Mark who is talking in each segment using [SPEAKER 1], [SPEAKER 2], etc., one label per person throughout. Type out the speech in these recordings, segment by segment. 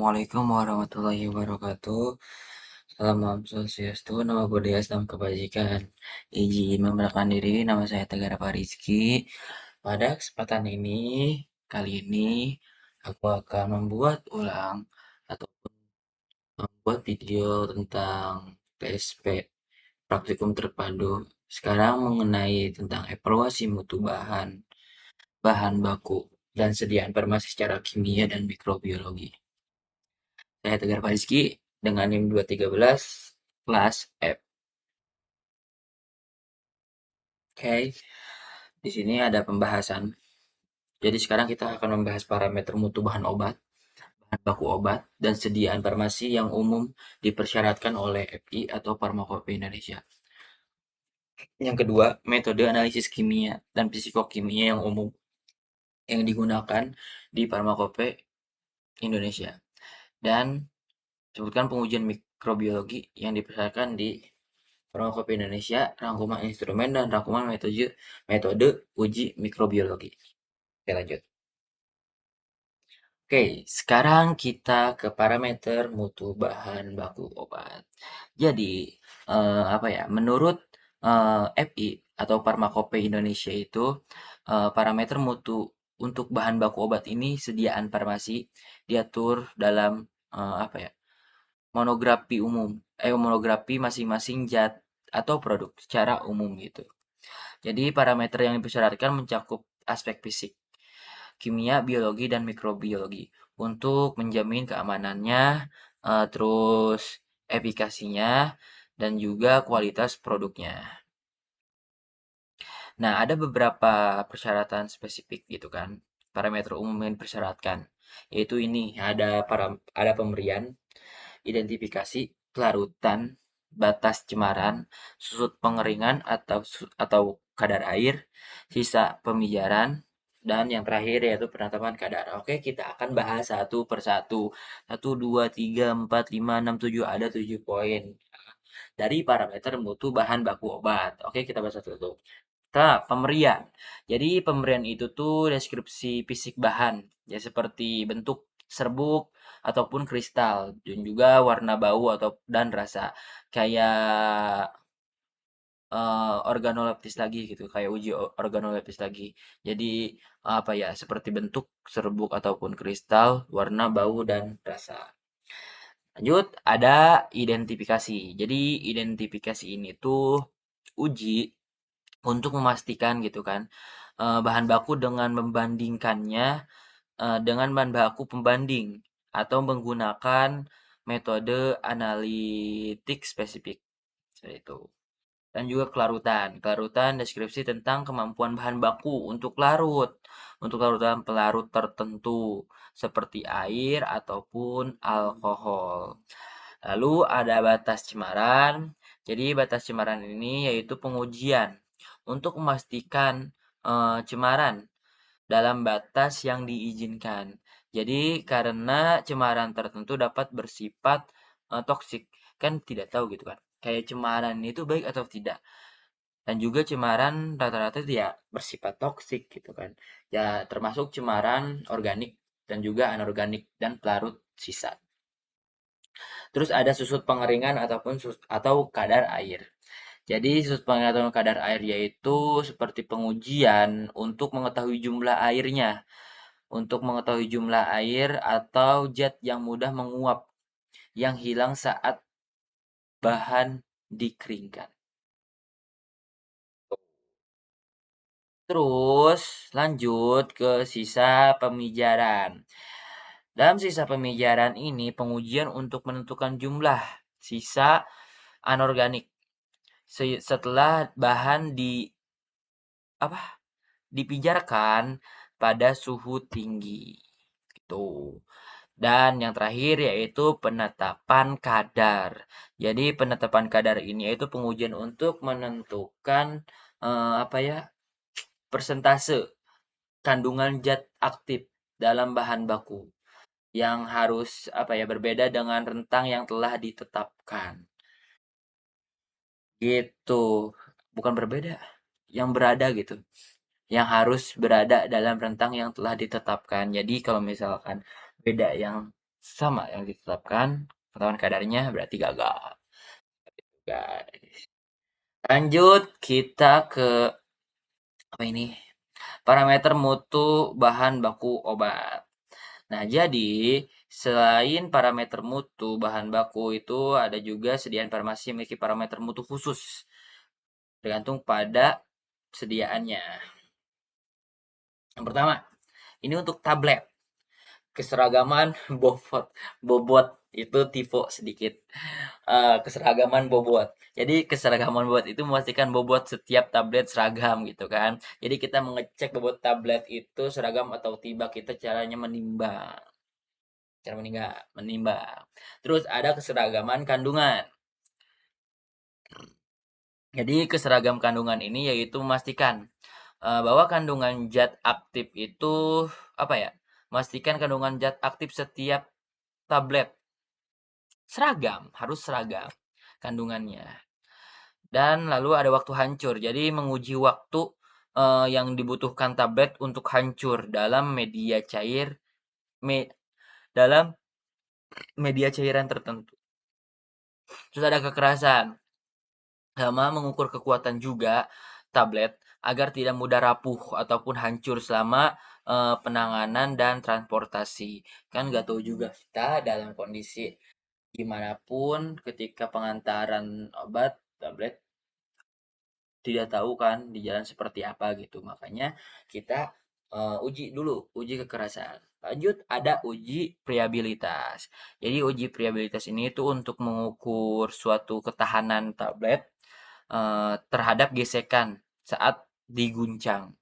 [SPEAKER 1] Assalamualaikum warahmatullahi wabarakatuh. Salam Swastiastu, Namo Buddhaya, Salam Kebajikan. Izin memperkenalkan diri, nama saya Tegar Farizky. Pada kesempatan ini, kali ini aku akan membuat ulang atau membuat video tentang PSP, Praktikum Terpadu. Sekarang mengenai tentang evaluasi mutu bahan baku, dan sediaan farmasi secara kimia dan mikrobiologi. Saya Tegar Farizky dengan NIM 213 kelas F. Oke, di sini ada pembahasan. Jadi sekarang kita akan membahas parameter mutu bahan obat, bahan baku obat, dan sediaan farmasi yang umum dipersyaratkan oleh FI atau Farmakope Indonesia. Yang kedua, metode analisis kimia dan psikokimia yang umum yang digunakan di Farmakope Indonesia. Dan sebutkan pengujian mikrobiologi yang dipersyaratkan di Farmakope Indonesia, rangkuman instrumen dan rangkuman metode uji mikrobiologi. Oke, lanjut. Oke, sekarang kita ke parameter mutu bahan baku obat. Jadi, apa ya? Menurut FI atau Farmakope Indonesia itu parameter mutu untuk bahan baku obat ini sediaan farmasi diatur dalam apa ya? Monografi masing-masing zat atau produk secara umum gitu. Jadi parameter yang dipersyaratkan mencakup aspek fisik, kimia, biologi, dan mikrobiologi untuk menjamin keamanannya, terus efikasinya, dan juga kualitas produknya. Nah, ada beberapa persyaratan spesifik gitu kan, parameter umum yang dipersyaratkan, yaitu ini ada pemberian, identifikasi, kelarutan, batas cemaran, susut pengeringan atau kadar air, sisa pemijaran, dan yang terakhir yaitu penetapan kadar. Oke, kita akan bahas satu persatu. 1, 2, 3, 4, 5, 6, 7. Ada 7 poin dari parameter mutu bahan baku obat. Oke, kita bahas satu-satu. Pemberian. Jadi pemberian itu tuh deskripsi fisik bahan, ya seperti bentuk serbuk ataupun kristal dan juga warna bau dan rasa kayak organoleptis lagi gitu, kayak uji organoleptis lagi. Jadi apa ya, seperti bentuk serbuk ataupun kristal, warna, bau dan rasa. Lanjut, ada identifikasi. Jadi identifikasi ini tuh uji untuk memastikan gitu kan, bahan baku dengan membandingkannya, dengan bahan baku pembanding atau menggunakan metode analitik spesifik, seperti itu. Dan juga kelarutan. Kelarutan deskripsi tentang kemampuan bahan baku untuk larutan pelarut tertentu seperti air ataupun alkohol. Lalu ada batas cemaran. Jadi batas cemaran ini yaitu pengujian untuk memastikan cemaran dalam batas yang diizinkan. Jadi karena cemaran tertentu dapat bersifat toksik, kan tidak tahu gitu kan. Kayak cemaran itu baik atau tidak. Dan juga cemaran rata-rata tidak bersifat toksik gitu kan. Ya termasuk cemaran organik dan juga anorganik dan pelarut sisa. Terus ada susut pengeringan atau kadar air. Jadi susut pengeringan atau kadar air yaitu seperti pengujian untuk mengetahui jumlah airnya, untuk mengetahui jumlah air atau zat yang mudah menguap yang hilang saat bahan dikeringkan. Terus lanjut ke sisa pemijaran. Dalam sisa pemijaran ini pengujian untuk menentukan jumlah sisa anorganik setelah bahan apa dipijarkan pada suhu tinggi. Gitu. Dan yang terakhir yaitu penetapan kadar. Jadi penetapan kadar ini yaitu pengujian untuk menentukan apa ya, persentase kandungan zat aktif dalam bahan baku yang harus apa ya, berbeda dengan rentang yang telah ditetapkan. Gitu. Bukan berbeda, yang berada gitu. Yang harus berada dalam rentang yang telah ditetapkan. Jadi kalau misalkan beda yang sama yang ditetapkan, pengetahuan kadarnya berarti gagal. Guys. Lanjut kita ke apa ini? Parameter mutu bahan baku obat. Nah, jadi selain parameter mutu bahan baku itu ada juga sediaan farmasi yang memiliki parameter mutu khusus tergantung pada sediaannya. Yang pertama, ini untuk tablet. Keseragaman bobot itu tipe sedikit. Keseragaman bobot. Jadi keseragaman bobot itu memastikan bobot setiap tablet seragam gitu kan. Jadi kita mengecek bobot tablet itu seragam atau tidak, kita caranya menimbang. Cara menimbang. Terus ada keseragaman kandungan. Jadi keseragam kandungan ini yaitu memastikan bahwa kandungan zat aktif itu apa ya? Memastikan kandungan zat aktif setiap tablet seragam, harus seragam kandungannya. Dan lalu ada waktu hancur. Jadi menguji waktu yang dibutuhkan tablet untuk hancur dalam media cair dalam media cairan tertentu. Terus ada kekerasan. Sama mengukur kekuatan juga tablet agar tidak mudah rapuh ataupun hancur selama penanganan dan transportasi. Kan nggak tahu juga kita dalam kondisi gimana pun ketika pengantaran obat tablet tidak tahu kan di jalan seperti apa gitu. Makanya kita uji dulu, uji kekerasan. Lanjut ada uji priabilitas. Jadi uji priabilitas ini itu untuk mengukur suatu ketahanan tablet terhadap gesekan saat diguncang.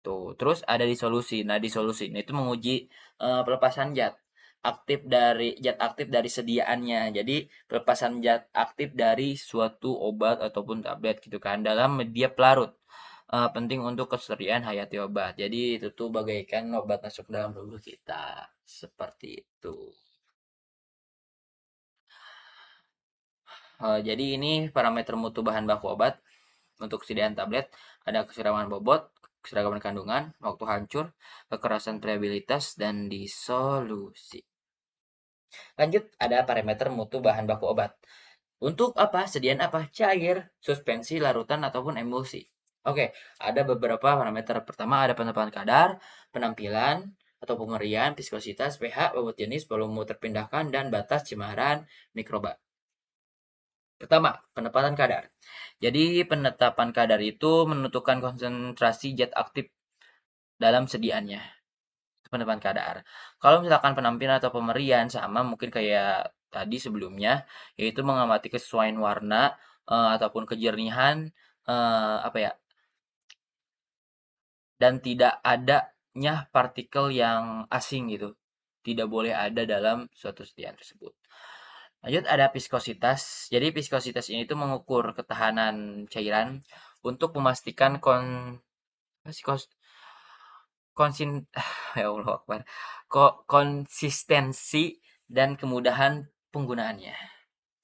[SPEAKER 1] Tuh, terus ada disolusi. Nah, disolusi ini itu menguji pelepasan zat aktif dari sediaannya. Jadi, pelepasan zat aktif dari suatu obat ataupun tablet gitu kan dalam media pelarut. Penting untuk kesediaan hayati obat. Jadi, itu tuh bagaikan obat masuk dalam tubuh kita. Seperti itu. Jadi ini parameter mutu bahan baku obat. Untuk kesediaan tablet, ada keseragaman bobot, keseragaman kandungan, waktu hancur, kekerasan priabilitas, dan disolusi. Lanjut, ada parameter mutu bahan baku obat. Untuk apa? Sediaan apa? Cair, suspensi, larutan, ataupun emulsi. Oke, ada beberapa parameter. Pertama ada penetapan kadar, penampilan, atau pemerian, viskositas, pH, bobot jenis, volume terpindahkan, dan batas cemaran mikroba. Pertama, penetapan kadar. Jadi penetapan kadar itu menentukan konsentrasi zat aktif dalam sediaannya. Penetapan kadar. Kalau misalkan penampilan atau pemerian sama mungkin kayak tadi sebelumnya, yaitu mengamati kesesuaian warna ataupun kejernihan apa ya, dan tidak adanya partikel yang asing gitu. Tidak boleh ada dalam suatu sediaan tersebut. Lanjut ada viskositas. Jadi viskositas ini tuh mengukur ketahanan cairan untuk memastikan konsin ya Allah Akbar. Konsistensi dan kemudahan penggunaannya.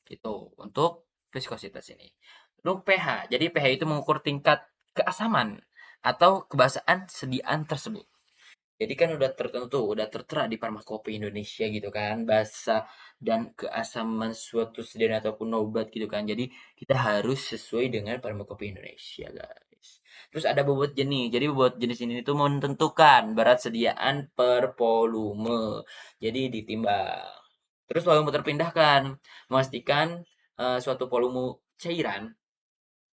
[SPEAKER 1] Gitu untuk viskositas ini. Untuk pH. Jadi pH itu mengukur tingkat keasaman atau kebasaan sediaan tersebut. Jadi kan udah tertentu, udah tertera di Farmakope Indonesia gitu kan, basa dan keasaman suatu sediaan ataupun obat gitu kan. Jadi kita harus sesuai dengan Farmakope Indonesia, guys. Terus ada bobot jenis. Jadi bobot jenis ini itu menentukan berat sediaan per volume. Jadi ditimbang. Terus volume terpindahkan, memastikan suatu volume cairan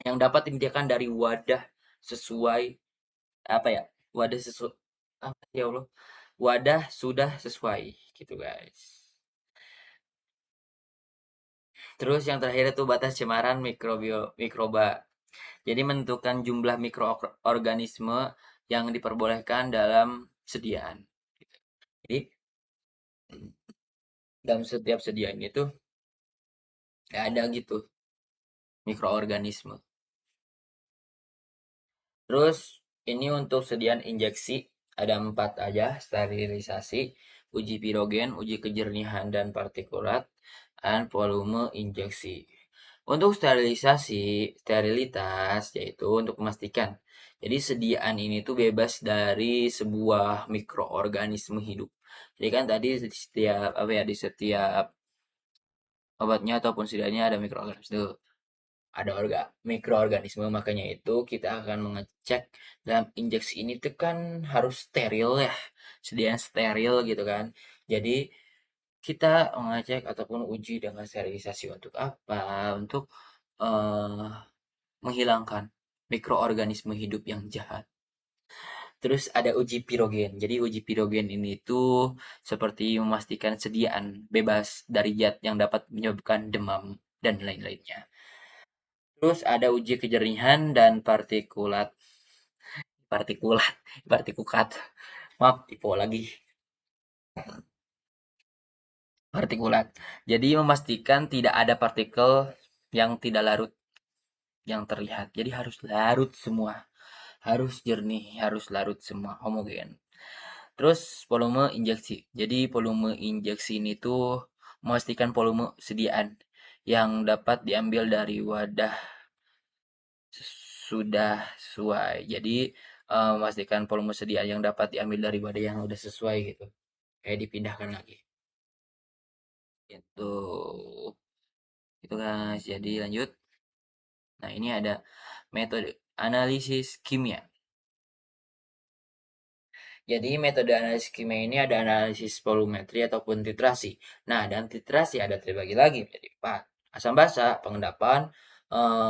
[SPEAKER 1] yang dapat dimediakan dari wadah sesuai apa ya? Wadah sesuai apa ya Allah? Wadah sudah sesuai gitu guys. Terus yang terakhir itu batas cemaran mikroba. Jadi menentukan jumlah mikroorganisme yang diperbolehkan dalam sediaan. Jadi dalam setiap sediaan itu ada gitu mikroorganisme. Terus ini untuk sediaan injeksi ada 4 aja, sterilisasi, uji pirogen, uji kejernihan dan partikulat, dan volume injeksi. Untuk sterilitas yaitu untuk memastikan. Jadi sediaan ini tuh bebas dari sebuah mikroorganisme hidup Jadi kan tadi di setiap apa ya di setiap obatnya ataupun setidaknya ada mikroorganisme tuh. Ada mikroorganisme, makanya itu kita akan mengecek dalam injeksi ini tuh kan harus steril ya, sediaan steril gitu kan. Jadi kita mengecek ataupun uji dengan sterilisasi untuk apa? Untuk eh, menghilangkan mikroorganisme hidup yang jahat. Terus ada uji pirogen. Jadi uji pirogen ini tuh seperti memastikan sediaan bebas dari zat yang dapat menyebabkan demam dan lain-lainnya. Terus ada uji kejernihan dan partikulat, partikulat, partikulat. Maaf, typo lagi. Partikulat. Jadi memastikan tidak ada partikel yang tidak larut yang terlihat. Jadi harus larut semua, harus jernih, harus larut semua, homogen. Terus volume injeksi. Jadi volume injeksi ini tuh memastikan volume sediaan yang dapat diambil dari wadah sudah sesuai. Jadi memastikan volume sediaan yang dapat diambil dari wadah yang udah sesuai gitu. Kayak dipindahkan lagi. Itu. Itu guys. Jadi lanjut. Nah, ini ada metode analisis kimia. Jadi metode analisis kimia ini ada analisis volumetri ataupun titrasi. Nah, dan titrasi ada terbagi lagi menjadi empat. Asam basa, pengendapan,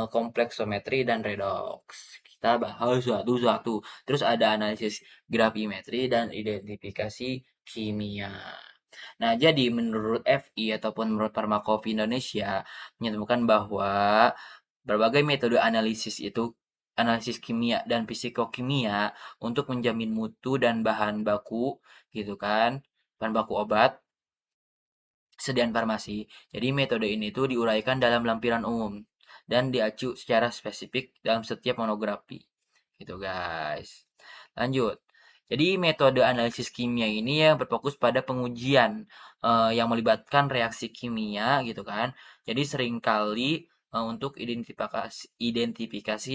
[SPEAKER 1] kompleksometri, dan redoks. Kita bahas satu-satu. Terus ada analisis gravimetri dan identifikasi kimia. Nah, jadi menurut FI ataupun menurut Farmakopi Indonesia menyebutkan bahwa berbagai metode analisis kimia dan fisikokimia untuk menjamin mutu dan bahan baku gitu kan, bahan baku obat sediaan farmasi. Jadi metode ini tuh diuraikan dalam lampiran umum dan diacu secara spesifik dalam setiap monografi. Gitu guys. Lanjut. Jadi metode analisis kimia ini yang berfokus pada pengujian yang melibatkan reaksi kimia gitu kan. Jadi seringkali untuk identifikasi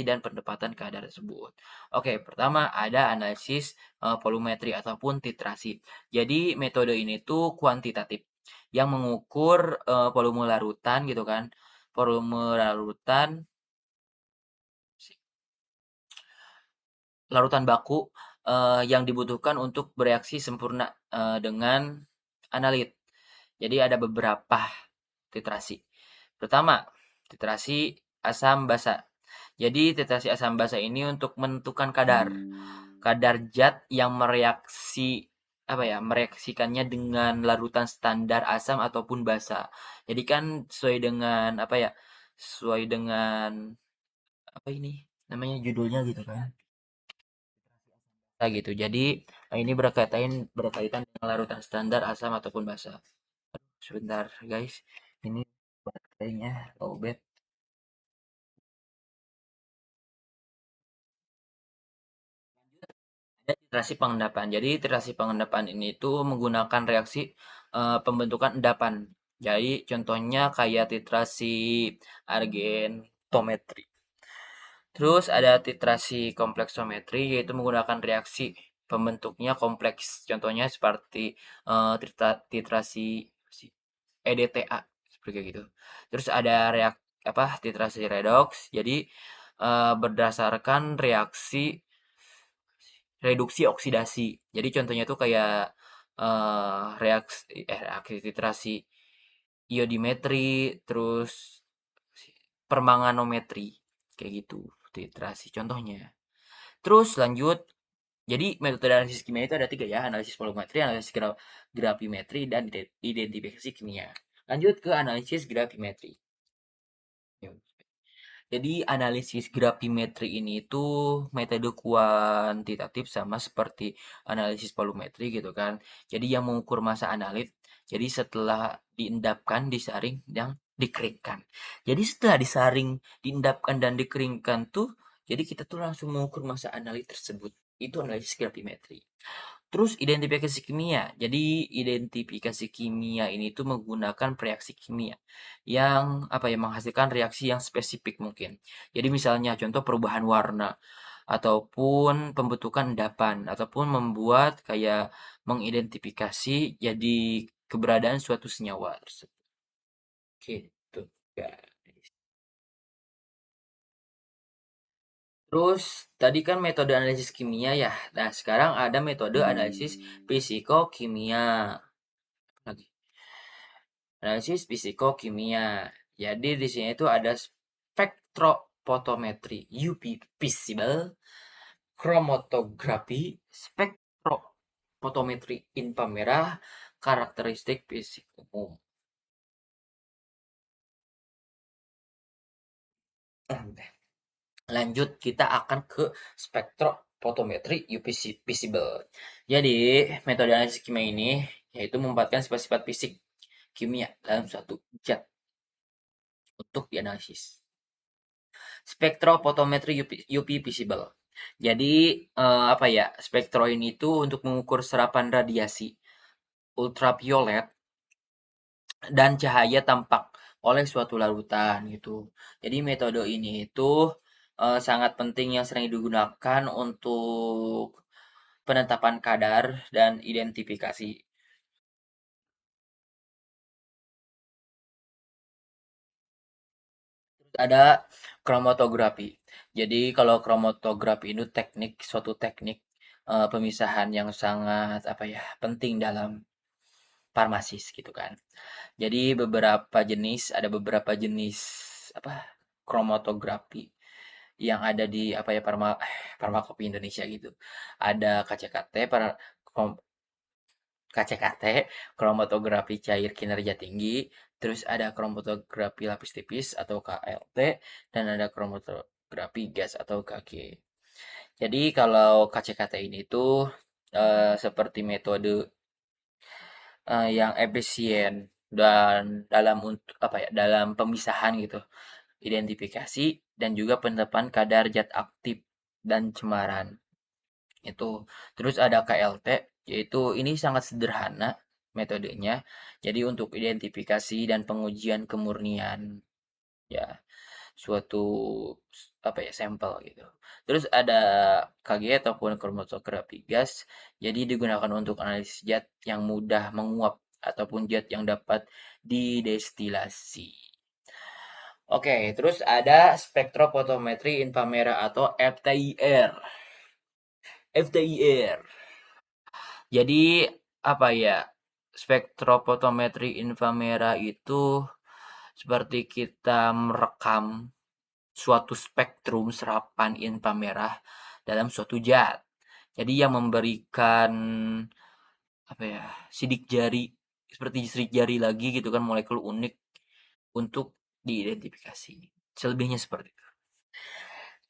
[SPEAKER 1] dan penempatan kadar tersebut. Oke, pertama ada analisis volumetri ataupun titrasi. Jadi metode ini tuh kuantitatif yang mengukur volume larutan gitu kan. Volume larutan baku yang dibutuhkan untuk bereaksi sempurna dengan analit. Jadi ada beberapa titrasi. Pertama, titrasi asam basa. Jadi titrasi asam basa ini untuk menentukan kadar zat yang mereaksikannya dengan larutan standar asam ataupun basa. Jadi kan sesuai dengan sesuai dengan apa ini namanya judulnya gitu kan. Nah, gitu. Jadi ini berkaitan dengan larutan standar asam ataupun basa. Sebentar guys, ini baterainya lowbat. Ada titrasi pengendapan. Jadi titrasi pengendapan ini tuh menggunakan reaksi pembentukan endapan. Jadi contohnya kayak titrasi argentometri. Terus ada titrasi kompleksometri yaitu menggunakan reaksi pembentuknya kompleks. Contohnya seperti titrasi EDTA seperti kayak gitu. Terus ada titrasi redox. Jadi berdasarkan reduksi oksidasi. Jadi contohnya tuh kayak reaksi titrasi iodimetri, terus permanganometri kayak gitu titrasi contohnya. Terus lanjut, jadi metode analisis kimia itu ada tiga ya, analisis volumetri, analisis gravimetri, dan identifikasi kimia. Lanjut ke analisis gravimetri. Jadi analisis gravimetri ini itu metode kuantitatif sama seperti analisis volumetri gitu kan. Jadi yang mengukur massa analit. Jadi setelah diendapkan, disaring, dan dikeringkan. Jadi setelah disaring, diendapkan, dan dikeringkan tuh, jadi kita tuh langsung mengukur massa analit tersebut. Itu analisis gravimetri. Terus identifikasi kimia. Jadi identifikasi kimia ini tuh menggunakan reaksi kimia yang menghasilkan reaksi yang spesifik mungkin. Jadi misalnya contoh perubahan warna. ataupun pembentukan endapan, ataupun membuat kayak mengidentifikasi jadi keberadaan suatu senyawa tersebut. Gitu, guys. Terus tadi kan metode analisis kimia ya. Nah, sekarang ada metode analisis fisikokimia. Lagi. Analisis fisikokimia. Jadi di sini itu ada spektrofotometri UV visible, kromatografi, spektrofotometri inframerah, karakteristik fisik umum. Lanjut kita akan ke spektrofotometri UV visible. Jadi, metode analisis kimia ini yaitu memanfaatkan sifat-sifat fisik kimia dalam suatu zat untuk dianalisis. Spektrofotometri UV visible. Jadi apa ya? Spektro ini itu untuk mengukur serapan radiasi ultraviolet dan cahaya tampak oleh suatu larutan gitu. Jadi metode ini itu sangat penting yang sering digunakan untuk penetapan kadar dan identifikasi. Ada kromatografi. Jadi kalau kromatografi itu suatu teknik pemisahan yang sangat apa ya penting dalam farmasis gitu kan. Jadi ada beberapa jenis apa kromatografi yang ada di apa ya Farmakopi Indonesia gitu. Ada KCKT KCKT, kromatografi cair kinerja tinggi, terus ada kromatografi lapis tipis atau KLT, dan ada kromatografi gas atau KG. Jadi kalau KCKT ini tuh seperti metode yang efisien dan dalam pemisahan gitu, identifikasi dan juga penetapan kadar zat aktif dan cemaran. Itu. Terus ada KLT, yaitu ini sangat sederhana metodenya. Jadi untuk identifikasi dan pengujian kemurnian ya suatu apa ya sampel gitu. Terus ada KG ataupun kromatografi gas. Jadi digunakan untuk analisis zat yang mudah menguap ataupun zat yang dapat didestilasi. Oke, terus ada spektrofotometri inframerah atau FTIR. FTIR. Jadi apa ya? Spektrofotometri inframerah itu seperti kita merekam suatu spektrum serapan inframerah dalam suatu zat. Jadi yang memberikan apa ya? Sidik jari seperti sidik jari lagi gitu kan molekul unik untuk diidentifikasi. Selebihnya seperti itu.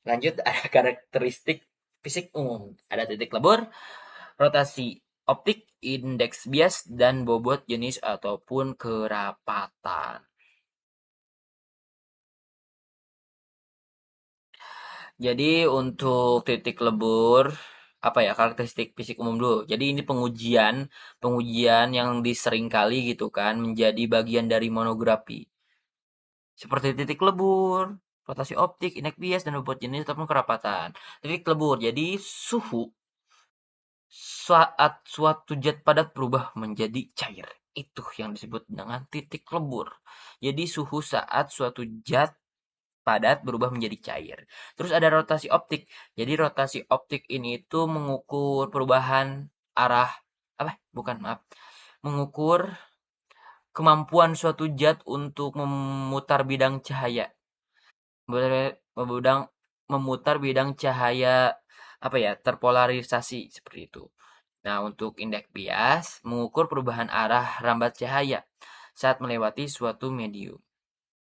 [SPEAKER 1] Lanjut ada karakteristik fisik umum. Ada titik lebur, rotasi optik, indeks bias, dan bobot jenis ataupun kerapatan. Jadi untuk titik lebur, apa ya karakteristik fisik umum dulu. Jadi ini pengujian, pengujian yang diseringkali gitu kan menjadi bagian dari monografi. Seperti titik lebur, rotasi optik, indeks bias, dan bobot jenis ataupun kerapatan. Titik lebur, jadi suhu saat suatu zat padat berubah menjadi cair. Itu yang disebut dengan titik lebur. Jadi suhu saat suatu zat padat berubah menjadi cair. Terus ada rotasi optik. Jadi rotasi optik ini itu mengukur perubahan arah apa? Bukan, maaf. Mengukur kemampuan suatu zat untuk memutar bidang cahaya. Bidang memutar bidang cahaya apa ya? Terpolarisasi seperti itu. Nah, untuk indeks bias mengukur perubahan arah rambat cahaya saat melewati suatu medium.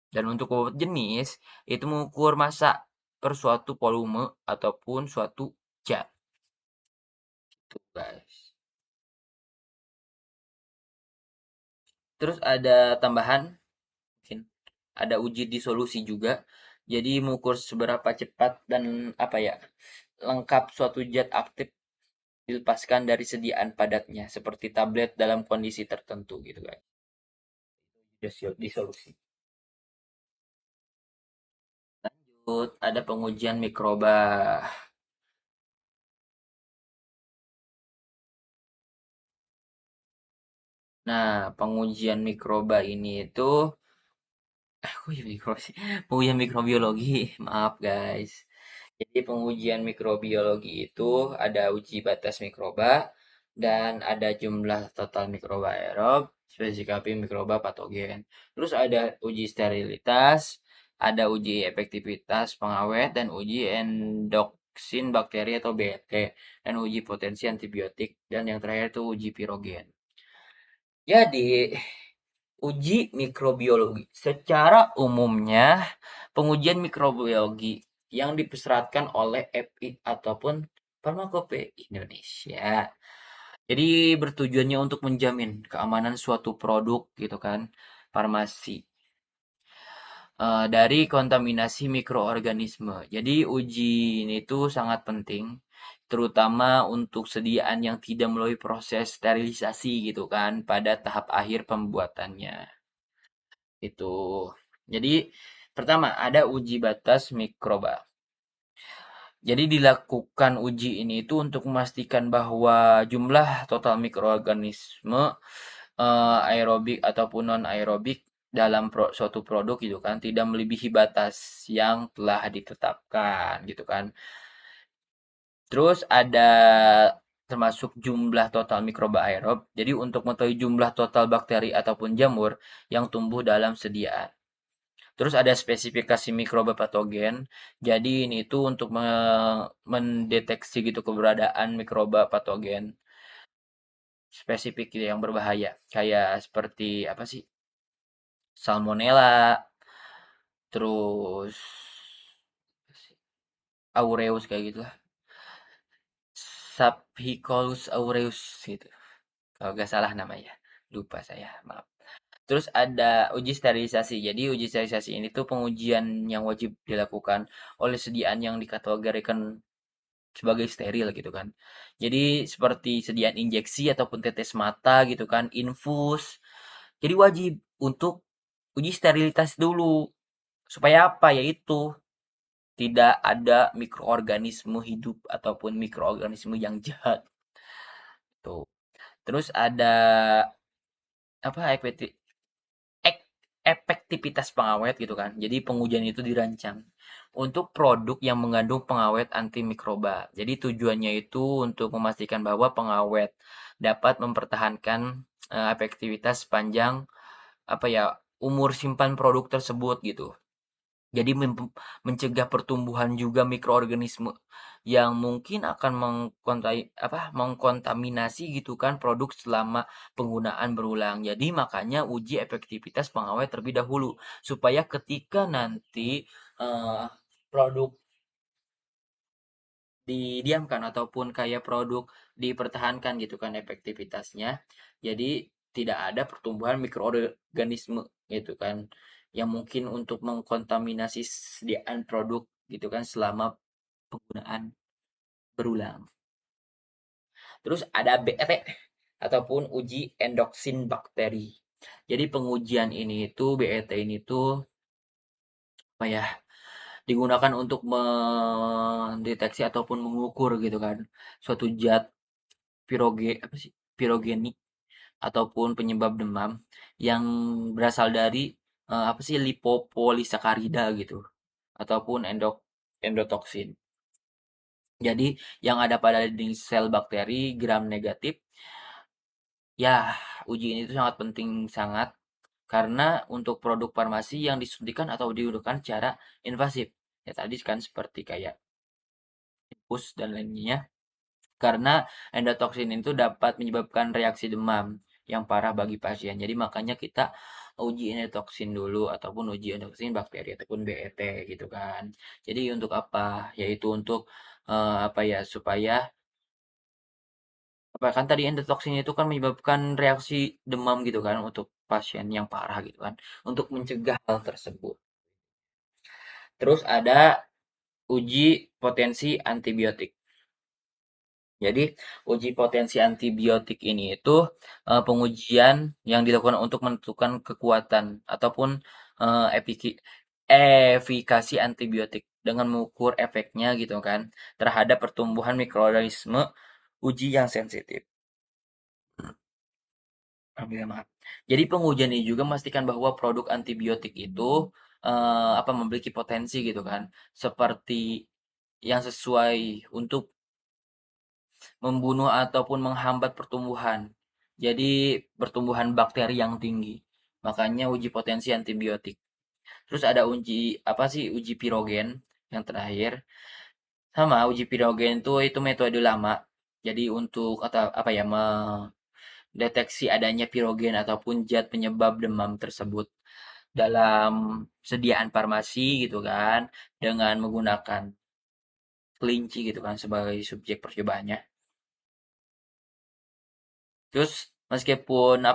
[SPEAKER 1] Dan untuk bobot jenis itu mengukur massa per suatu volume ataupun suatu zat. Tuh, guys. Terus ada tambahan mungkin ada uji disolusi juga. Jadi mengukur seberapa cepat dan apa ya lengkap suatu zat aktif dilepaskan dari sediaan padatnya seperti tablet dalam kondisi tertentu gitu guys. Disolusi. Lanjut, ada pengujian mikroba. Nah, pengujian mikroba ini itu kok ya mikro sih? Pengujian mikrobiologi, maaf guys. Jadi pengujian mikrobiologi itu ada uji batas mikroba dan ada jumlah total mikroba aerob, spesifikasi mikroba patogen. Terus ada uji sterilitas, ada uji efektivitas pengawet dan uji endoksin bakteri atau BT dan uji potensi antibiotik dan yang terakhir itu uji pirogen. Jadi, uji mikrobiologi. Secara umumnya, pengujian mikrobiologi yang dipersyaratkan oleh FI ataupun Farmakope Indonesia. Jadi bertujuannya untuk menjamin keamanan suatu produk gitu kan, farmasi dari kontaminasi mikroorganisme. Jadi uji ini tuh sangat penting, terutama untuk sediaan yang tidak melalui proses sterilisasi gitu kan pada tahap akhir pembuatannya. Itu. Jadi pertama ada uji batas mikroba. Jadi dilakukan uji ini itu untuk memastikan bahwa jumlah total mikroorganisme aerobik ataupun non aerobik dalam suatu produk gitu kan tidak melebihi batas yang telah ditetapkan gitu kan. Terus ada termasuk jumlah total mikroba aerob. Jadi untuk mengetahui jumlah total bakteri ataupun jamur yang tumbuh dalam sediaan. Terus ada spesifikasi mikroba patogen. Jadi ini tuh untuk mendeteksi gitu keberadaan mikroba patogen spesifik gitu yang berbahaya. Kayak seperti apa sih? Salmonella, terus aureus kayak gitulah. Saphicolus aureus gitu. Kalau nggak salah namanya. Lupa saya, maaf. Terus ada uji sterilisasi. Jadi uji sterilisasi ini tuh pengujian yang wajib dilakukan oleh sediaan yang dikategorikan sebagai steril gitu kan. Jadi seperti sediaan injeksi ataupun tetes mata gitu kan, infus. Jadi wajib untuk uji sterilitas dulu. Supaya apa? Yaitu tidak ada mikroorganisme hidup ataupun mikroorganisme yang jahat tuh. Terus ada apa efektivitas pengawet gitu kan. Jadi pengujian itu dirancang untuk produk yang mengandung pengawet antimikroba. Jadi tujuannya itu untuk memastikan bahwa pengawet dapat mempertahankan efektivitas sepanjang apa ya umur simpan produk tersebut gitu. Jadi mencegah pertumbuhan juga mikroorganisme yang mungkin akan mengkontaminasi gitu kan produk selama penggunaan berulang. Jadi makanya uji efektivitas pengawet terlebih dahulu supaya ketika nanti eh, produk didiamkan ataupun kayak produk dipertahankan gitu kan efektivitasnya. Jadi tidak ada pertumbuhan mikroorganisme gitu kan yang mungkin untuk mengkontaminasi sediaan produk gitu kan selama penggunaan berulang. Terus ada BET ataupun uji endoksin bakteri. Jadi pengujian ini itu BET ini tuh apa ya digunakan untuk mendeteksi ataupun mengukur gitu kan suatu zat apa sih pirogenik ataupun penyebab demam yang berasal dari apa sih lipopolisakarida gitu ataupun endotoksin. Jadi yang ada pada dinding sel bakteri gram negatif ya uji ini itu sangat penting sangat karena untuk produk farmasi yang disuntikan atau digunakan secara invasif. Ya tadi kan seperti kayak infus dan lainnya. Karena endotoksin itu dapat menyebabkan reaksi demam yang parah bagi pasien. Jadi makanya kita uji endotoksin dulu ataupun uji endotoksin bakteri ataupun BET gitu kan. Jadi untuk apa? Yaitu untuk apa ya supaya apa kan tadi endotoksin itu kan menyebabkan reaksi demam gitu kan untuk pasien yang parah gitu kan. Untuk mencegah hal tersebut. Terus ada uji potensi antibiotik. Jadi, uji potensi antibiotik ini itu pengujian yang dilakukan untuk menentukan kekuatan ataupun efikasi antibiotik dengan mengukur efeknya gitu kan terhadap pertumbuhan mikroorganisme uji yang sensitif. Ambil maaf. Jadi pengujian ini juga memastikan bahwa produk antibiotik itu memiliki potensi gitu kan, seperti yang sesuai untuk membunuh ataupun menghambat pertumbuhan. Jadi pertumbuhan bakteri yang tinggi. Makanya uji potensi antibiotik. Terus ada uji pirogen yang terakhir. Sama uji pirogen itu metode lama. Jadi untuk atau mendeteksi adanya pirogen ataupun zat penyebab demam tersebut dalam sediaan farmasi gitu kan dengan menggunakan kelinci gitu kan sebagai subjek percobaannya. Terus meskipun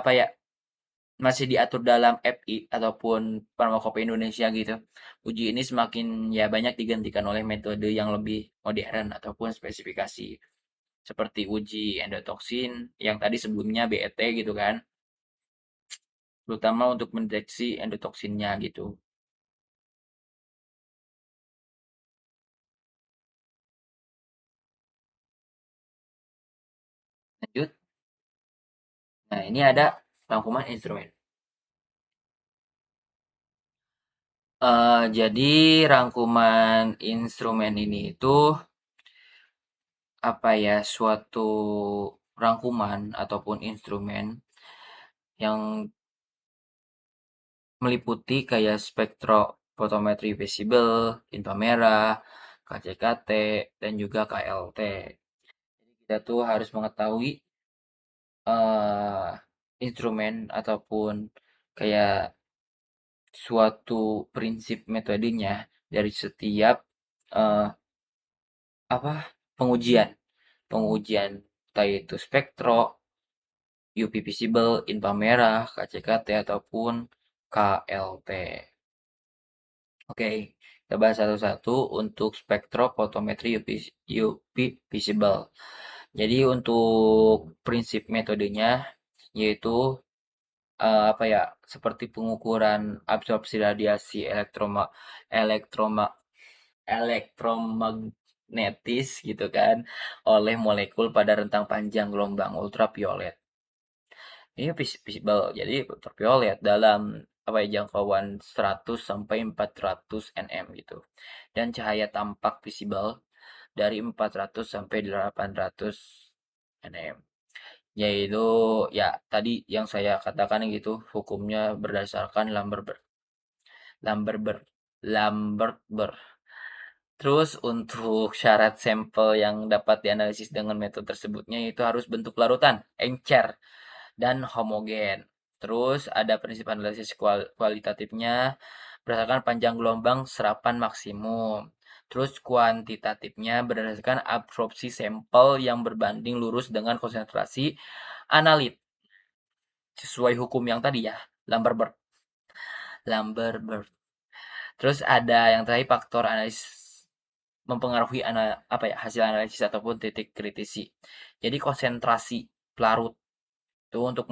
[SPEAKER 1] masih diatur dalam FI ataupun Farmakope Indonesia gitu. Uji ini semakin ya banyak digantikan oleh metode yang lebih modern ataupun spesifikasi seperti uji endotoksin yang tadi sebelumnya BET gitu kan, terutama untuk mendeteksi endotoksinnya gitu. Lanjut. Nah, ini ada rangkuman instrumen. Jadi rangkuman instrumen ini itu suatu rangkuman ataupun instrumen yang meliputi kayak spektrofotometri visible, inframerah, KCKT, dan juga KLT. Jadi kita tuh harus mengetahui eh, instrumen ataupun kayak suatu prinsip metodenya dari setiap eh, apa pengujian, pengujian entah itu spektro, UV visible, inframerah, KCKT ataupun KLT. Oke, kita bahas satu-satu untuk spektrofotometri UV visible. Jadi untuk prinsip metodenya yaitu seperti pengukuran absorpsi radiasi elektroma elektromagnetis gitu kan oleh molekul pada rentang panjang gelombang ultraviolet. Ini visible, jadi ultraviolet dalam jangkauan 100 sampai 400 nm gitu. Dan cahaya tampak visible dari 400 sampai 800 nm. Yaitu ya tadi yang saya katakan gitu hukumnya berdasarkan Lamberber Lamberber. Terus untuk syarat sampel yang dapat dianalisis dengan metode tersebutnya itu harus bentuk larutan, encer, dan homogen. Terus ada prinsip analisis kualitatifnya berdasarkan panjang gelombang serapan maksimum. Terus kuantitatifnya berdasarkan absorpsi sampel yang berbanding lurus dengan konsentrasi analit. Sesuai hukum yang tadi ya, Lamberber. Lamberber. Terus ada yang terakhir faktor analisis mempengaruhi hasil analisis ataupun titik kritisi. Jadi konsentrasi pelarut itu untuk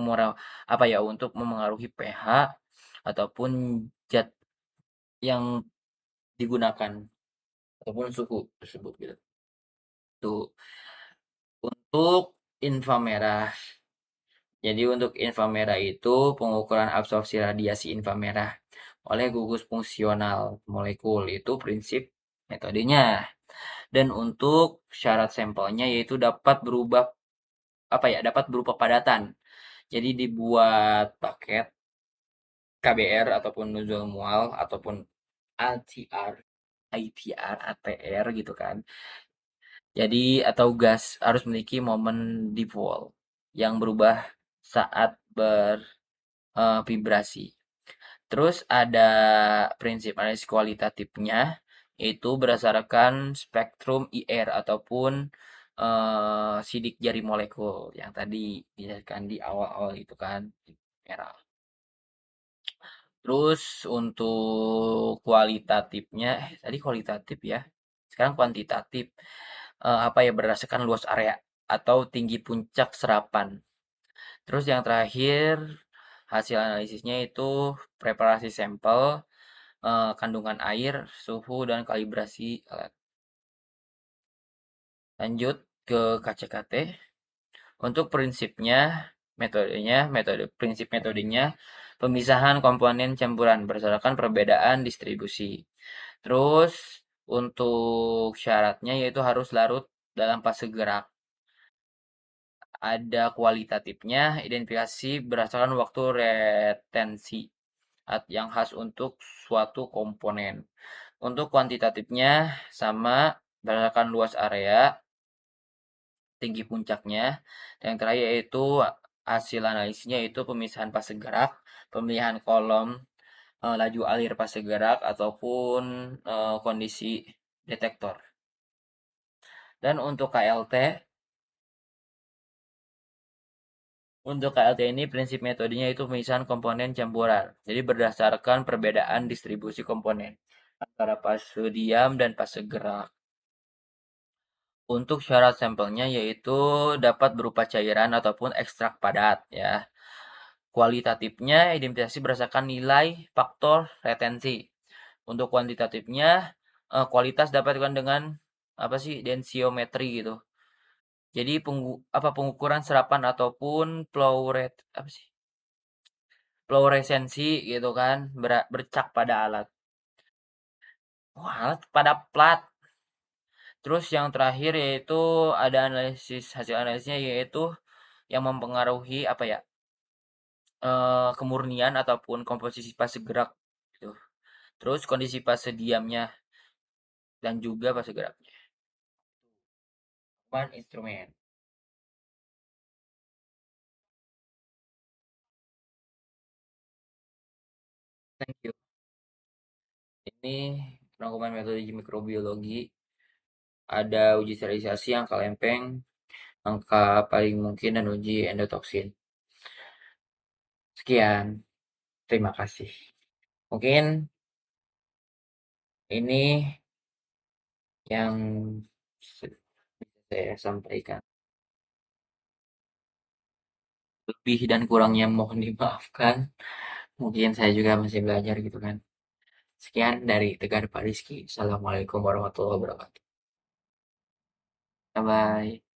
[SPEAKER 1] memengaruhi pH ataupun zat yang digunakan ataupun suhu tersebut gitu. Tuh. Untuk inframerah. Jadi untuk inframerah itu pengukuran absorpsi radiasi inframerah oleh gugus fungsional molekul itu prinsip metodenya. Dan untuk syarat sampelnya yaitu dapat berupa padatan. Jadi dibuat paket KBR ataupun nuzul mual ataupun ATR, ITR, ATR gitu kan. Jadi atau gas harus memiliki momen dipole yang berubah saat bervibrasi. Terus ada prinsip analisis kualitatifnya yaitu berdasarkan spektrum IR ataupun sidik jari molekul yang tadi dijelaskan di awal-awal itu kan merah. Terus untuk kualitatifnya, tadi kualitatif ya, sekarang kuantitatif, berdasarkan luas area atau tinggi puncak serapan. Terus yang terakhir, hasil analisisnya itu preparasi sampel, kandungan air, suhu, dan kalibrasi alat. Lanjut ke KCKT. Untuk prinsipnya, Prinsip metodenya, pemisahan komponen campuran berdasarkan perbedaan distribusi. Terus untuk syaratnya yaitu harus larut dalam fase gerak. Ada kualitatifnya, identifikasi berdasarkan waktu retensi yang khas untuk suatu komponen. Untuk kuantitatifnya sama berdasarkan luas area, tinggi puncaknya, dan yang terakhir yaitu hasil analisisnya yaitu pemisahan fase gerak, pemilihan kolom laju alir fase gerak ataupun kondisi detektor. Dan untuk KLT ini prinsip metodenya itu pemisahan komponen campuran. Jadi berdasarkan perbedaan distribusi komponen antara fase diam dan fase gerak. Untuk syarat sampelnya yaitu dapat berupa cairan ataupun ekstrak padat ya. Kualitatifnya identifikasi berdasarkan nilai faktor retensi. Untuk kuantitatifnya kualitas dapat ditentukan dengan apa sih densiometri gitu. Jadi pengukuran serapan ataupun flow rate apa sih? Fluoresensi gitu kan bercak pada alat. Wah, alat pada plat. Terus yang terakhir yaitu ada hasil analisisnya yaitu yang mempengaruhi apa ya? Kemurnian ataupun komposisi fase gerak gitu. Terus kondisi fase diamnya dan juga fase geraknya. Instrumen. Thank you. Ini rangkuman metode mikrobiologi. Ada uji sterilisasi, angka lempeng, angka paling mungkin, dan uji endotoksin. Sekian, terima kasih. Mungkin ini yang saya sampaikan. Lebih dan kurangnya mohon dimaafkan. Mungkin saya juga masih belajar gitu kan. Sekian dari Tegar Pak Rizky. Assalamualaikum warahmatullahi wabarakatuh. Bye-bye.